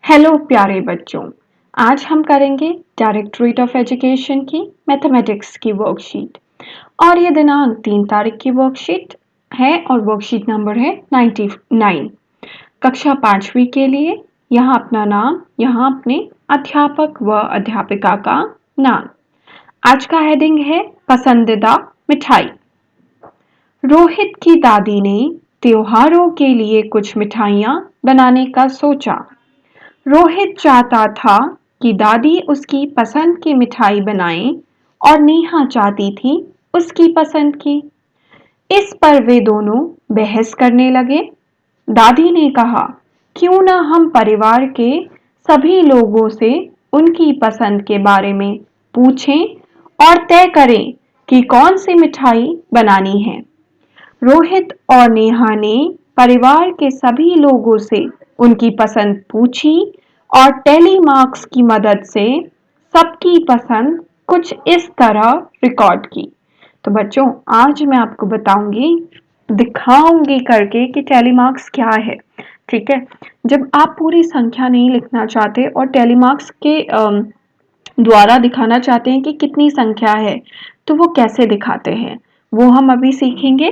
Hello प्यारे बच्चों, आज हम करेंगे डायरेक्टरेट ऑफ एजुकेशन की मैथमेटिक्स की वर्कशीट और ये दिनांक 3 तारीख की वर्कशीट है और वर्कशीट नंबर है 99। कक्षा 5वीं के लिए यहाँ अपना नाम, यहाँ अपने अध्यापक व अध्यापिका का नाम। आज का हेडिंग है पसंदीदा मिठाई। रोहित की दादी ने त्योहारों के लिए कुछ मिठाइयाँ बनाने का सोचा। रोहित चाहता था कि दादी उसकी पसंद की मिठाई बनाए और नेहा चाहती थी उसकी पसंद की। इस पर वे दोनों बहस करने लगे। दादी ने कहा, क्यों न हम परिवार के सभी लोगों से उनकी पसंद के बारे में पूछें और तय करें कि कौन सी मिठाई बनानी है। रोहित और नेहा ने परिवार के सभी लोगों से उनकी पसंद पूछी और टेलीमार्क्स की मदद से सबकी पसंद कुछ इस तरह रिकॉर्ड की। तो बच्चों, आज मैं आपको दिखाऊंगी करके कि टेलीमार्क्स क्या है। ठीक है, जब आप पूरी संख्या नहीं लिखना चाहते और टेलीमार्क्स के द्वारा दिखाना चाहते हैं कि कितनी संख्या है, तो वो कैसे दिखाते हैं वो हम अभी सीखेंगे।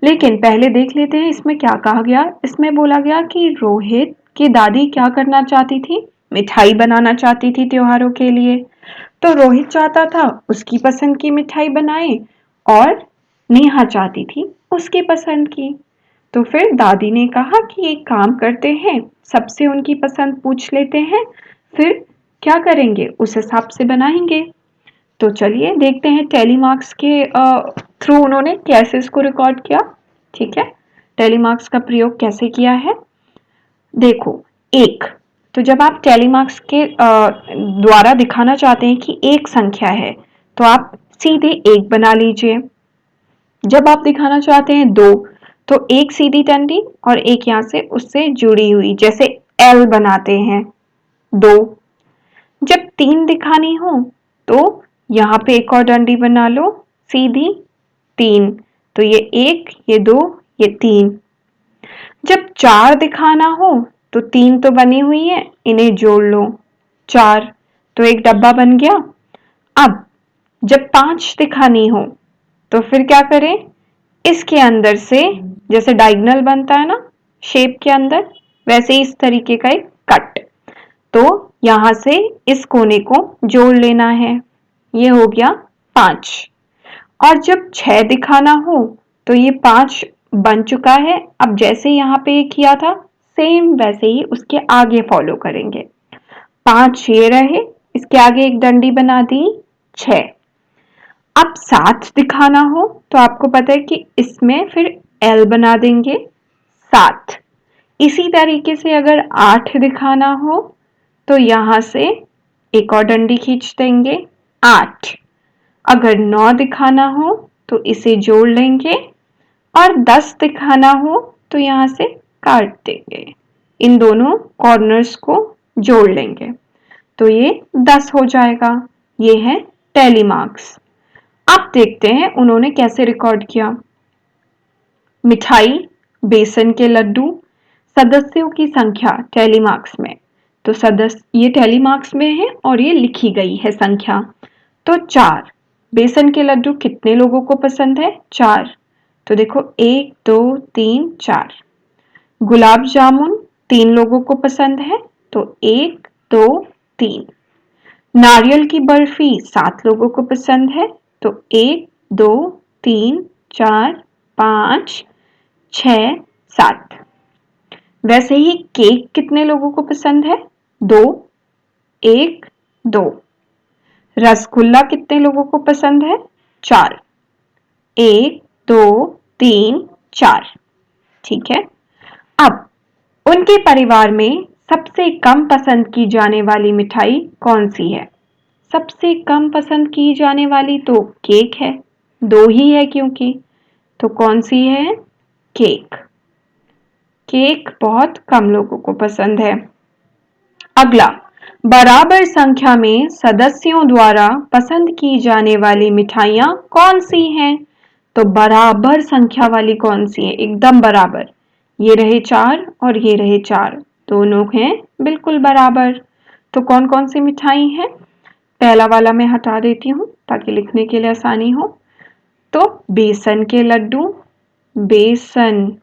लेकिन पहले देख लेते हैं इसमें क्या कहा गया। इसमें बोला गया कि रोहित की दादी क्या करना चाहती थी, मिठाई बनाना चाहती थी त्योहारों के लिए। तो रोहित चाहता था उसकी पसंद की मिठाई बनाए और नेहा चाहती थी उसकी पसंद की। तो फिर दादी ने कहा कि एक काम करते हैं, सबसे उनकी पसंद पूछ लेते हैं, फिर क्या करेंगे उस हिसाब से बनाएंगे। तो चलिए देखते हैं टेलीमार्क्स के थ्रू उन्होंने कैसे इसको रिकॉर्ड किया। ठीक है, टेलीमार्क्स का प्रयोग कैसे किया है। देखो, एक, तो जब आप टेलीमार्क्स के द्वारा दिखाना चाहते हैं कि एक संख्या है तो आप सीधे एक बना लीजिए। जब आप दिखाना चाहते हैं दो, तो एक सीधी डंडी और एक यहां से उससे जुड़ी हुई, जैसे एल बनाते हैं दो। जब तीन दिखानी हो तो यहाँ पे एक और डंडी बना लो सीधी, तीन, तो ये एक, ये दो, ये तीन। जब चार दिखाना हो तो तीन तो बनी हुई है, इन्हें जोड़ लो, चार, तो एक डब्बा बन गया। अब जब पांच दिखानी हो तो फिर क्या करें, इसके अंदर से जैसे डायगोनल बनता है ना शेप के अंदर, वैसे इस तरीके का एक कट, तो यहां से इस कोने को जोड़ लेना है, ये हो गया पांच। और जब छह दिखाना हो तो ये पांच बन चुका है। अब जैसे यहां पे किया था सेम वैसे ही उसके आगे फॉलो करेंगे। पांच ये रहे, इसके आगे एक डंडी बना दी, छह। अब सात दिखाना हो तो आपको पता है कि इसमें फिर एल बना देंगे, सात। इसी तरीके से अगर आठ दिखाना हो तो यहां से एक और डंडी खींच देंगे, आठ। अगर नौ दिखाना हो तो इसे जोड़ लेंगे और 10 दिखाना हो तो यहां से काट देंगे, इन दोनों कॉर्नर्स को जोड़ लेंगे, तो ये 10 हो जाएगा। ये है टेलीमार्क्स। अब देखते हैं उन्होंने कैसे रिकॉर्ड किया। मिठाई, बेसन के लड्डू, सदस्यों की संख्या टेलीमार्क्स में, तो सदस्य ये टेलीमार्क्स में है और ये लिखी गई है संख्या। तो चार, बेसन के लड्डू कितने लोगों को पसंद है, चार, तो देखो एक, दो, तीन, चार। गुलाब जामुन तीन लोगों को पसंद है, तो एक, दो, तीन। नारियल की बर्फी 7 लोगों को पसंद है, तो एक, दो, तीन, चार, पांच, छह, सात। वैसे ही केक कितने लोगों को पसंद है, दो, एक, दो। रसगुल्ला कितने लोगों को पसंद है, चार, एक, दो, तीन, चार। ठीक है। अब उनके परिवार में सबसे कम पसंद की जाने वाली मिठाई कौन सी है। सबसे कम पसंद की जाने वाली तो केक है, दो ही है क्योंकि, तो कौन सी है, केक। केक बहुत कम लोगों को पसंद है। अगला, बराबर संख्या में सदस्यों द्वारा पसंद की जाने वाली मिठाइयां कौन सी हैं। तो बराबर संख्या वाली कौन सी है, एकदम बराबर, ये रहे चार और ये रहे चार, दोनों हैं बिल्कुल बराबर। तो कौन कौन सी मिठाई है? पहला वाला मैं हटा देती हूँ ताकि लिखने के लिए आसानी हो। तो बेसन के लड्डू, बेसन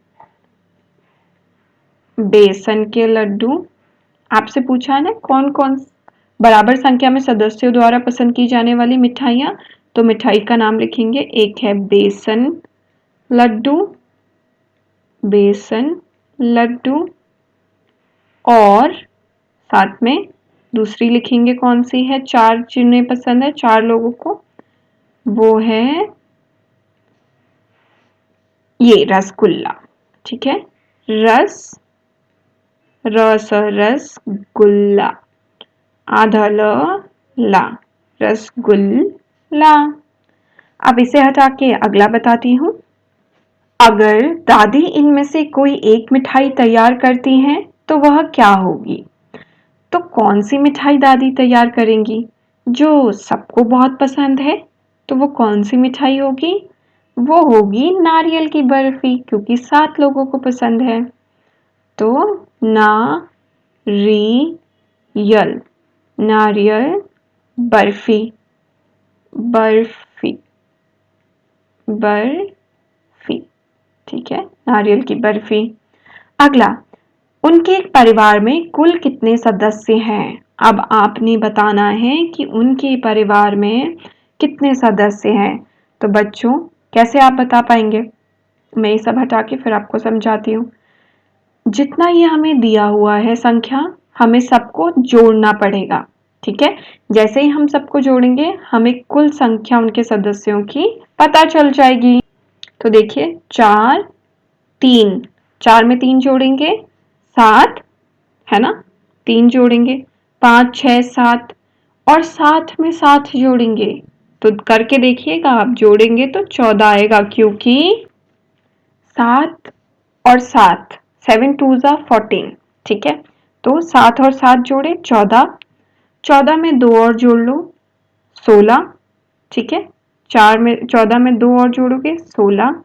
बेसन के लड्डू। आपसे पूछा है ना कौन कौन बराबर संख्या में सदस्यों द्वारा पसंद की जाने वाली मिठाइयाँ, तो मिठाई का नाम लिखेंगे। एक है बेसन लड्डू, बेसन लड्डू, और साथ में दूसरी लिखेंगे कौन सी है, चार जिन्हें पसंद है, चार लोगों को, वो है ये रसगुल्ला। ठीक है, रसगुल्ला, आधा ला, रसगुल्ला। अब इसे हटा के अगला बताती हूँ। अगर दादी इनमें से कोई एक मिठाई तैयार करती हैं तो वह क्या होगी? तो कौन सी मिठाई दादी तैयार करेंगी जो सबको बहुत पसंद है? तो वो कौन सी मिठाई होगी? वो होगी नारियल की बर्फी, क्योंकि 7 लोगों को पसंद है। तो नारियल, नारियल बर्फी, बर्फी, बर्फी। ठीक है, नारियल की बर्फी। अगला, उनके परिवार में कुल कितने सदस्य हैं? अब आपने बताना है कि उनके परिवार में कितने सदस्य हैं। तो बच्चों कैसे आप बता पाएंगे? मैं ये सब हटा के फिर आपको समझाती हूँ। जितना ये हमें दिया हुआ है संख्या, हमें सबको जोड़ना पड़ेगा। ठीक है, जैसे ही हम सबको जोड़ेंगे हमें कुल संख्या उनके सदस्यों की पता चल जाएगी। तो देखिए, 4 3, 4 में 3 जोड़ेंगे 7 है ना, 3 जोड़ेंगे 5 6 7, और 7 में 7 जोड़ेंगे तो करके देखिएगा, आप जोड़ेंगे तो 14 आएगा, क्योंकि 7 और 7, 7 2 जा 14। ठीक है, तो 7 और 7 जोड़े 14, 14 में 2 और जोड़ लो 16। ठीक है, 14 में 2 और जोड़ोगे 16,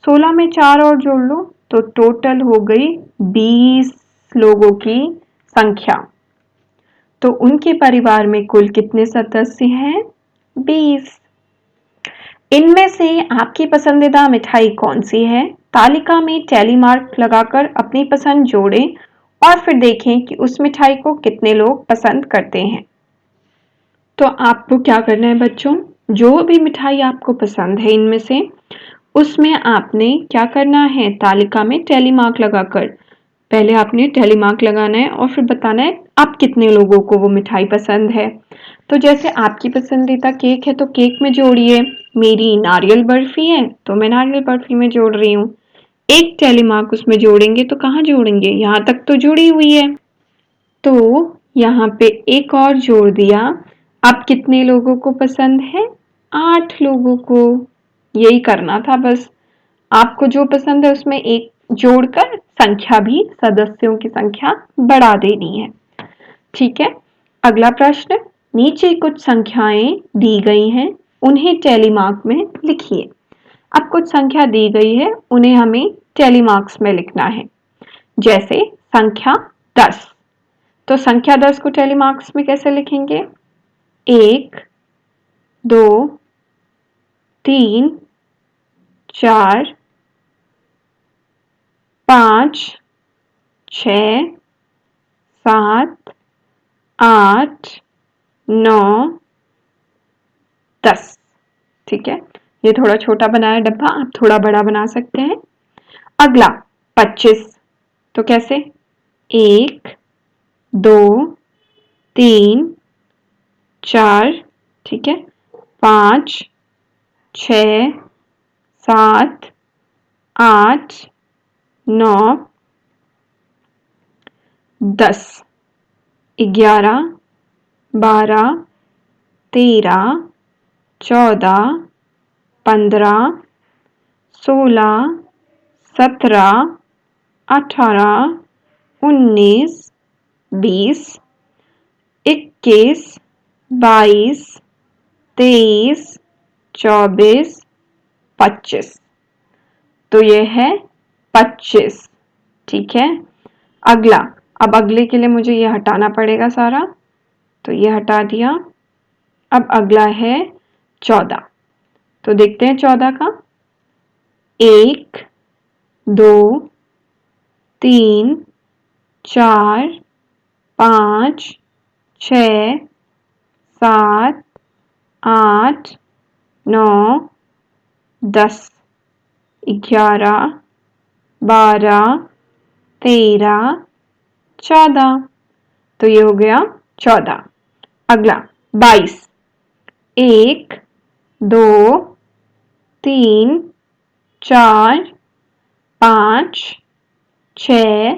16 में 4 और जोड़ लो तो टोटल हो गई 20 लोगों की संख्या। तो उनके परिवार में कुल कितने सदस्य हैं? 20। इनमें से आपकी पसंदीदा मिठाई कौन सी है? तालिका में टैली मार्क लगाकर अपनी पसंद जोड़ें और फिर देखें कि उस मिठाई को कितने लोग पसंद करते हैं। तो आपको क्या करना है बच्चों, जो भी मिठाई आपको पसंद है इनमें से, उसमें आपने क्या करना है, तालिका में टैली मार्क लगाकर पहले आपने टैली मार्क लगाना है और फिर बताना है आप कितने लोगों को वो मिठाई पसंद है। तो जैसे आपकी पसंदीदा केक है तो केक में जोड़िए, मेरी नारियल बर्फी है तो मैं नारियल बर्फी में जोड़ रही हूँ। एक टैली मार्क उसमें जोड़ेंगे तो कहाँ जोड़ेंगे, यहाँ तक तो जुड़ी हुई है, तो यहाँ पे एक और जोड़ दिया। अब कितने लोगों को पसंद है? 8 लोगों को। यही करना था बस, आपको जो पसंद है उसमें एक जोड़कर संख्या भी, सदस्यों की संख्या बढ़ा देनी है। ठीक है, अगला प्रश्न, नीचे कुछ संख्याएं दी गई हैं, उन्हें टैली मार्क में लिखिए। अब कुछ संख्या दी गई है, उन्हें हमें टैली मार्क्स में लिखना है। जैसे संख्या 10, तो संख्या 10 को टैली मार्क्स में कैसे लिखेंगे? 1 2 3 4 5 6 7 8 9 10। ठीक है, ये थोड़ा छोटा बनाया डब्बा, आप थोड़ा बड़ा बना सकते हैं। अगला 25, तो कैसे? 1 2 3 4, ठीक है, 5 6 7 8 9 10, 11 12 13 14 15 16 17 18 19 20 21 22 23 24 25। तो ये है 25। ठीक है, अगला अब अगले के लिए मुझे ये हटाना पड़ेगा सारा, तो ये हटा दिया। अब अगला है 14, तो देखते हैं 14 का। 1 2 3 4 5 6 7 8 9 10 11 12 13 14, तो ये हो गया 14। अगला 22। 1 2 3 4 5 6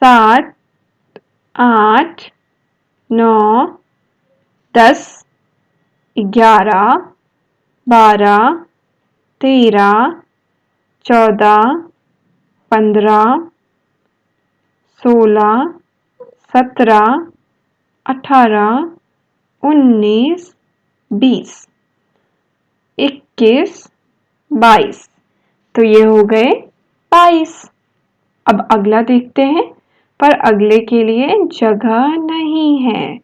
7 8 9 10 11 12 13 14 15 16 17 18 19 20 21 22, तो ये हो गए 22। अब अगला देखते हैं, पर अगले के लिए जगह नहीं है,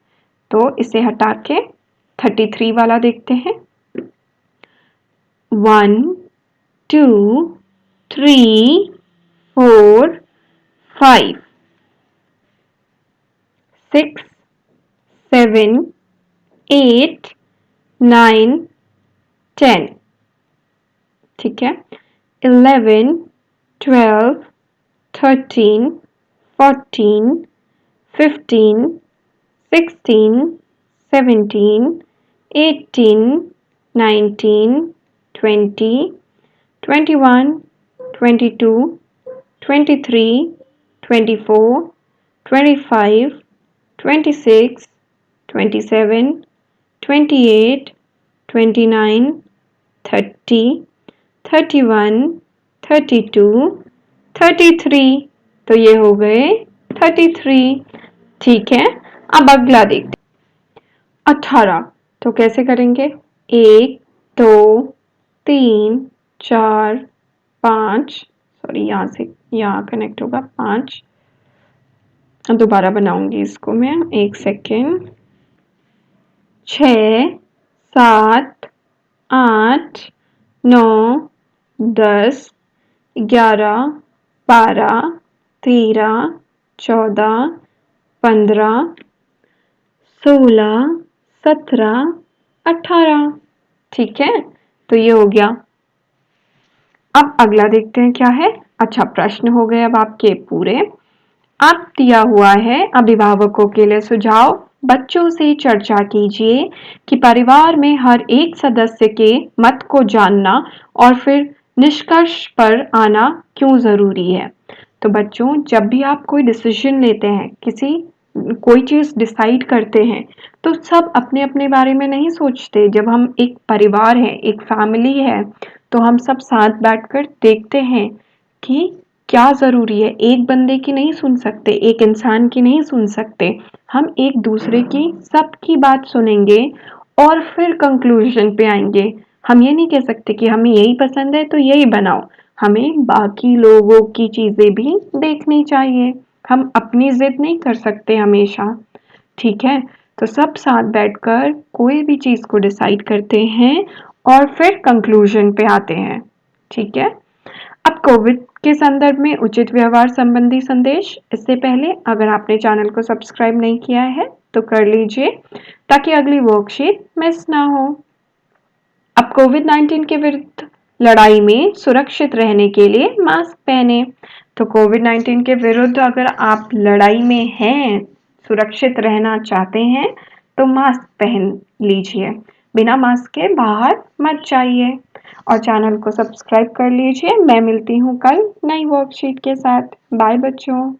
तो इसे हटा के 33 वाला देखते हैं। 1 2 3 4 5 6 7 8 9 10, ठीक है। 11 12 13 14 15 16 17 18 19 20 21 22 23 24 25 26 27 28 29 30 31 32 33, तो ये हो गए 33, ठीक है। अब अगला देखते हैं 18, तो कैसे करेंगे? 1 2 3 4 5, सॉरी यहाँ से यहाँ कनेक्ट होगा 5, दोबारा बनाऊंगी इसको मैं, एक सेकेंड। 6 7 8 9 10 11 12 13 14 15 16 17 18, ठीक है, तो ये हो गया। अब अगला देखते हैं क्या है। अच्छा, प्रश्न हो गए अब आपके पूरे। आप दिया हुआ है अभिभावकों के लिए सुझाव। बच्चों से चर्चा कीजिए कि परिवार में हर एक सदस्य के मत को जानना और फिर निष्कर्ष पर आना क्यों जरूरी है। तो बच्चों, जब भी आप कोई डिसीजन लेते हैं, कोई चीज डिसाइड करते हैं, तो सब अपने अपने बारे में नहीं सोचते। जब हम एक परिवार है, एक फैमिली है, तो हम सब साथ बैठकर देखते हैं कि क्या ज़रूरी है। एक बंदे की नहीं सुन सकते, एक इंसान की नहीं सुन सकते, हम एक दूसरे की सबकी बात सुनेंगे और फिर कंक्लूजन पे आएंगे। हम ये नहीं कह सकते कि हमें यही पसंद है तो यही बनाओ, हमें बाकी लोगों की चीज़ें भी देखनी चाहिए। हम अपनी जिद नहीं कर सकते हमेशा, ठीक है। तो सब साथ बैठकर कोई भी चीज़ को डिसाइड करते हैं और फिर कंक्लूजन पे आते हैं, ठीक है। अब कोविड के संदर्भ में उचित व्यवहार संबंधी संदेश। इससे पहले अगर आपने चैनल को सब्सक्राइब नहीं किया है तो कर लीजिए ताकि अगली वर्कशीट मिस ना हो। अब कोविड-19 के विरुद्ध लड़ाई में सुरक्षित रहने के लिए मास्क पहने। तो कोविड-19 के विरुद्ध अगर आप लड़ाई में हैं, सुरक्षित रहना चाहते हैं, तो मास्क पहन लीजिए। बिना मास्क के बाहर मत जाइए और चैनल को सब्सक्राइब कर लीजिए। मैं मिलती हूँ कल नई वर्कशीट के साथ। बाय बच्चों।